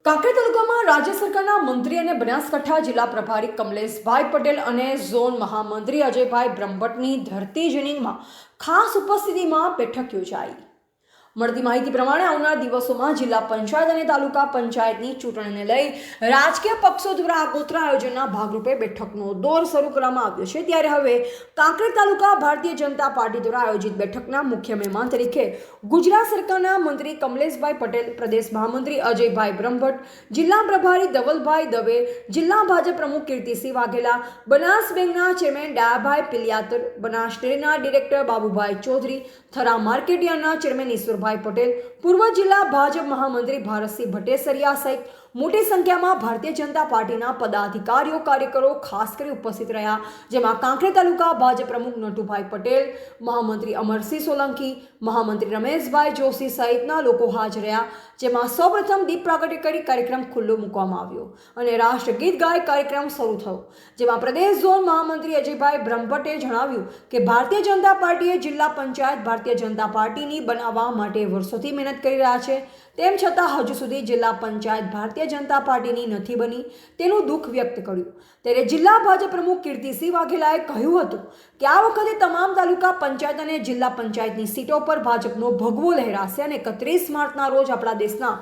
કાંકરેજ તાલુકામાં રાજ્ય સરકારના મંત્રી અને બનાસકાંઠા જિલ્લા પ્રભારી કમલેશભાઈ પટેલ અને ઝોન મહામંત્રી અજયભાઈ બ્રહ્મભટ્ટની ધરતી જનીનમાં ખાસ ઉપસ્થિતિમાં બેઠક યોજાઈ। મળતી માહિતી પ્રમાણે આવનાર દિવસોમાં જિલ્લા પંચાયત અને તાલુકા પંચાયતની ચૂંટણીને લઈ રાજકીય પક્ષો દ્વારા આગોતરા આયોજનના ભાગરૂપે બેઠકનો દોર શરૂ કરવામાં આવ્યો છે। ત્યારે હવે કાંકરેજ તાલુકા ભારતીય જનતા પાર્ટી દ્વારા આયોજિત બેઠકના મુખ્ય મહેમાન તરીકે ગુજરાત સરકારના મંત્રી કમલેશભાઈ પટેલ, પ્રદેશ મહામંત્રી અજયભાઈ બ્રહ્મભટ્ટ, જિલ્લા પ્રભારી ધવલભાઈ દવે, જિલ્લા ભાજપ પ્રમુખ કીર્તિસિંહ વાઘેલા, બનાસ બેંકના ચેરમેન ડાયાભાઈ પિલિયાતર, બનાસ ડેરીના ડિરેક્ટર બાબુભાઈ ચૌધરી, થરા માર્કેટયાર્ડના ચેરમેન ઈશ્વરભાઈ પટેલ, પૂર્વ જિલ્લા ભાજપ મહામંત્રી ભારતસિંહ ભટ્ટેસરિયા સહિત મોટી સંખ્યામાં ભારતીય જનતા પાર્ટીના પદાધિકારીઓ કાર્યકરો ખાસ કરી ઉપસ્થિત રહ્યા। જેમાં કાંકરેજ તાલુકા ભાજપ પ્રમુખ નટુભાઈ પટેલ, મહામંત્રી અમરસિંહ સોલંકી, મહામંત્રી રમેશભાઈ જોશી સહિતના લોકો હાજર રહ્યા। જેમાં સૌપ્રથમ દીપ પ્રાગટ્ય કરી કાર્યક્રમ ખુલ્લો મૂકવામાં આવ્યો અને રાષ્ટ્રગીત ગાય કાર્યક્રમ શરૂ થયો। જેમાં પ્રદેશ ઝોન મહામંત્રી અજયભાઈ બ્રહ્મભટ્ટે જણાવ્યું કે ભારતીય જનતા પાર્ટીએ જિલ્લા પંચાયત ભારતીય જનતા પાર્ટીની બનાવવા માટે વર્ષોથી મહેનત કરી રહ્યા છે, તેમ છતાં હજુ સુધી જિલ્લા પંચાયત ભારતીય જનતા પાર્ટીની નથી બની, તેનું દુઃખ વ્યક્ત કર્યું। ત્યારે જિલ્લા ભાજપ પ્રમુખ કીર્તિસિંહ વાઘેલાએ કહ્યું હતું કે આ વખતે તમામ તાલુકા પંચાયત અને જિલ્લા પંચાયતની સીટો પર ભાજપનો ભગવો લહેરાશે અને 31 માર્ચના રોજ આપણા દેશના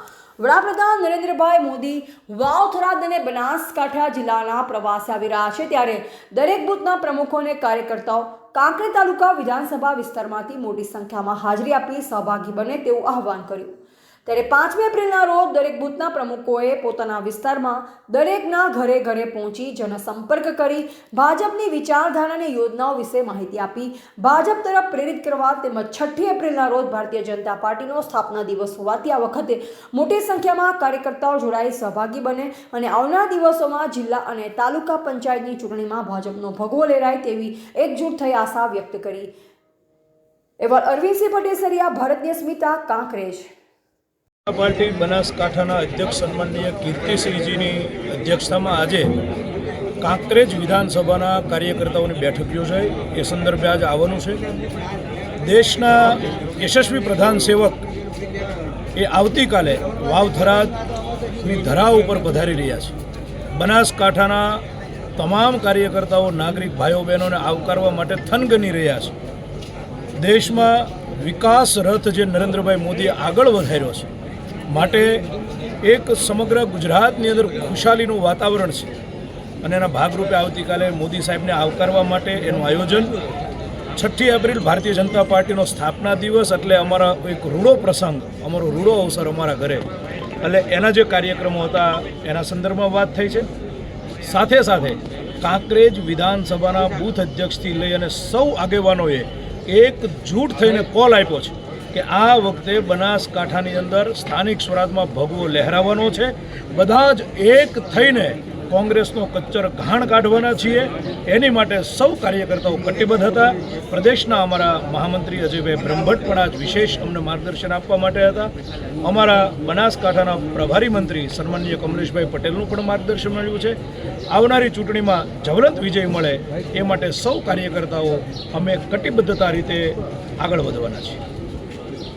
વડાપ્રધાન નરેન્દ્રભાઈ મોદી વાવ, થરાદ અને બનાસકાંઠા જિલ્લાના પ્રવાસે આવી રહ્યા છે। ત્યારે દરેક બૂથના પ્રમુખો અને કાર્યકર્તાઓ કાંકરેજ તાલુકા વિધાનસભા વિસ્તારમાંથી મોટી સંખ્યામાં હાજરી આપી સહભાગી બને તેવું આહવાન કર્યું। ત્યારે 5મી એપ્રિલના રોજ દરેક બૂથના પ્રમુખોએ પોતાના વિસ્તારમાં દરેકના ઘરે ઘરે પહોંચી જનસંપર્ક કરી ભાજપની વિચારધારા અને યોજનાઓ વિશે માહિતી આપી ભાજપ તરફ પ્રેરિત કરવા તેમજ 6ઠી એપ્રિલના રોજ ભારતીય જનતા પાર્ટીનો સ્થાપના દિવસ હોવાથી આ વખતે મોટી સંખ્યામાં કાર્યકર્તાઓ જોડાઈ સહભાગી બને અને આવનાર દિવસોમાં જિલ્લા અને તાલુકા પંચાયતની ચૂંટણીમાં ભાજપનો ભગવો લહેરાય તેવી એકજૂટ થઈ આશા વ્યક્ત કરી। એવા અરવિંદસિંહ ભટ્ટેસરિયા, ભારતીય સ્મિતા, કાંકરેજ। પાર્ટી બનાસકાંઠાના અધ્યક્ષ સન્માનનીય કીર્તિસિંહજીની અધ્યક્ષતામાં આજે કાંકરેજ વિધાનસભાના કાર્યકર્તાઓની બેઠક યોજાઈ। એ સંદર્ભે આજે આવવાનું છે। દેશના યશસ્વી પ્રધાન સેવક એ આવતીકાલે વાવ, થરાદની ધરા ઉપર પધારી રહ્યા છે। બનાસકાંઠાના તમામ કાર્યકર્તાઓ, નાગરિક ભાઈઓ બહેનોને આવકારવા માટે થનગની રહ્યા છે। દેશમાં વિકાસ રથ જે નરેન્દ્રભાઈ મોદીએ આગળ વધાર્યો છે માટે એક સમગ્ર ગુજરાતની અંદર ખુશાલીનું વાતાવરણ છે અને એના ભાગરૂપે આવતીકાલે મોદી સાહેબને આવકારવા માટે એનું આયોજન 6ઠી એપ્રિલ ભારતીય જનતા પાર્ટીનો સ્થાપના દિવસ એટલે અમારા એક રૂડો પ્રસંગ, અમારો રૂડો અવસર અમારા ઘરે, એટલે એના જે કાર્યક્રમો હતા એના સંદર્ભમાં વાત થઈ છે। સાથે સાથે કાંકરેજ વિધાનસભાના બૂથ અધ્યક્ષથી લઈ અને સૌ આગેવાનોએ એક જૂટ થઈને કોલ આપ્યો છે કે આ વખતે બનાસકાંઠાની અંદર સ્થાનિક સ્વરાજમાં ભગવો લહેરાવાનો છે। બધા જ એક થઈને કોંગ્રેસનો કચ્ચર ઘાણ કાઢવાના છીએ, એની માટે સૌ કાર્યકર્તાઓ કટિબદ્ધ હતા। પ્રદેશના અમારા મહામંત્રી અજયભાઈ બ્રહ્મભટ્ટ પણ આજ વિશેષ અમને માર્ગદર્શન આપવા માટે હતા। અમારા બનાસકાંઠાના પ્રભારી મંત્રી સન્માનનીય કમલેશભાઈ પટેલનું પણ માર્ગદર્શન મળ્યું છે। આવનારી ચૂંટણીમાં જ્વલંત વિજય મળે એ માટે સૌ કાર્યકર્તાઓ અમે કટિબદ્ધતા રીતે આગળ વધવાના છીએ।